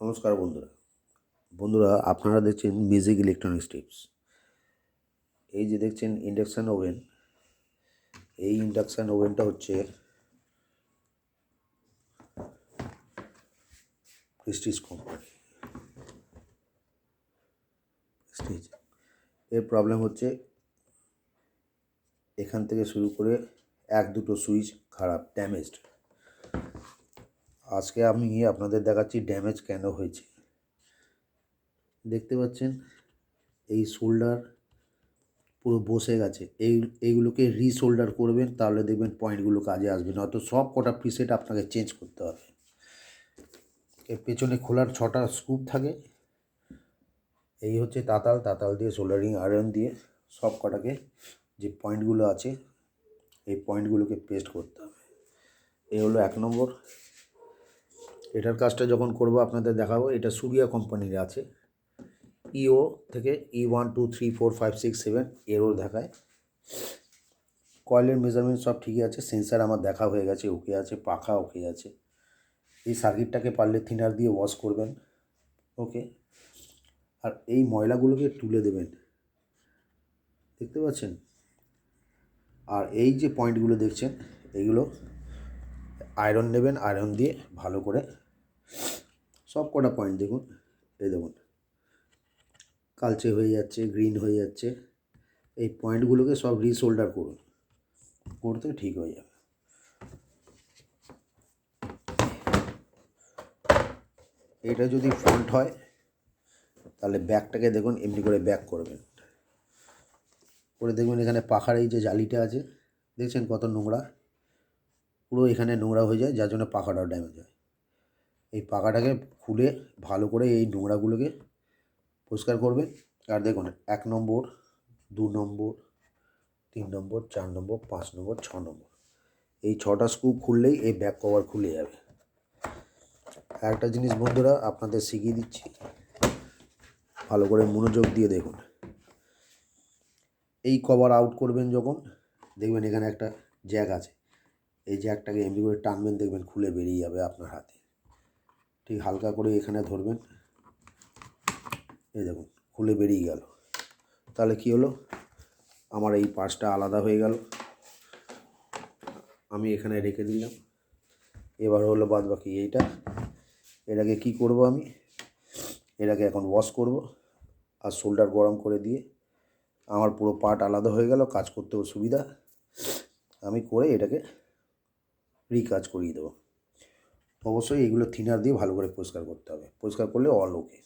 নমস্কার বন্ধুরা আপনারা দেখছেন মিউজিক ইলেকট্রনিক্স টিপস। এই যে দেখছেন ইন্ডাকশান ওভেন, এই ইন্ডাকশান ওভেনটা হচ্ছে প্রেস্টিজ কোম্পানি। এর প্রবলেম হচ্ছে এখান থেকে শুরু করে এক দুটো সুইচ খারাপ, ড্যামেজড। আজকে আমি আপনাদের দেখাচ্ছি ড্যামেজ কেন হয়েছে। দেখতে পাচ্ছেন এই শোল্ডার পুরো বসে গেছে। এইগুলোকে রিশোল্ডার করবেন, তাহলে দেখবেন পয়েন্টগুলো কাজে আসবে, নয়তো সব কটা প্রিসেট আপনাকে চেঞ্জ করতে হবে। এর পেছনে খোলার 6টা স্ক্রুপ থাকে। এই হচ্ছে তাতাল দিয়ে সোল্ডারিং আয়রন দিয়ে সব কটাকে যে পয়েন্টগুলো আছে এই পয়েন্টগুলোকে পেস্ট করতে হবে। এই হলো 1 নম্বর। এটার কাজটা যখন করব আপনাদের দেখাবো। এটা সুরিয়া কোম্পানির আছে। ইও থেকে E1 2 3 4 5 6 7 এরও দেখায়। কয়েলের মেজারমেন্ট সব ঠিকই আছে। সেন্সার আমার দেখা হয়ে গেছে, ওকে আছে। পাখা ওকে আছে। এই সার্কিটটাকে পারলে থিনার দিয়ে ওয়াশ করবেন, ওকে। আর এই ময়লাগুলোকে তুলে দেবেন, দেখতে পাচ্ছেন। আর এই যে পয়েন্টগুলো দেখছেন এইগুলো আয়রন নেবেন, আয়রন দিয়ে ভালো করে সব কটা পয়েন্ট দেখুন, এই দেখুন কালচে হয়ে যাচ্ছে, গ্রিন হয়ে যাচ্ছে। এই পয়েন্টগুলোকে সব রিশোল্ডার করুন, করতে ঠিক হয়ে যাবে। এটা যদি ফ্রন্ট হয় তাহলে ব্যাকটাকে দেখুন এমনি করে ব্যাক করবেন, করে দেখবেন এখানে পাখার এই যে জালিটা আছে দেখছেন কত নোংরা, পুরো এখানে নোংরা হয়ে যায়, যার জন্য পাখাটাও ড্যামেজ হয়। এই পাখাটাকে খুলে ভালো করে এই নোংরাগুলোকে পরিষ্কার করবেন। আর দেখুন 1 নম্বর, 2 নম্বর, 3 নম্বর, 4 নম্বর, 5 নম্বর, 6 নম্বর, এই 6টা স্ক্রু খুললেই এই ব্যাক কভার খুলে যাবে। একটা জিনিস বন্ধুরা আপনাদের শিখিয়ে দিচ্ছি, ভালো করে মনোযোগ দিয়ে দেখুন। এই কভার আউট করবেন যখন, দেখবেন এখানে একটা জ্যাক আছে। এই জ্যাকটাকে এমনি করে টানবেন, দেখবেন খুলে বেরিয়ে যাবে আপনার হাতে। ঠিক হালকা করে এখানে ধরবেন, এই দেখুন খুলে বেরিয়ে গেল। তাহলে কি হলো, আমার এই পার্টসটা আলাদা হয়ে গেল, আমি এখানে রেখে দিলাম। এবার হলো বাদ বাকি এইটা। এটাকে কি করব, আমি এটাকে এখন ওয়াশ করব আর শোল্ডার গরম করে দিয়ে আমার পুরো পার্ট আলাদা হয়ে গেল, কাজ করতেও সুবিধা। আমি করে এটাকে রিকাজ করিয়ে দেবো। অবশ্যই এগুলো থিনার দিয়ে ভালো করে পরিষ্কার করতে হবে, পরিষ্কার করলে অল ওকে।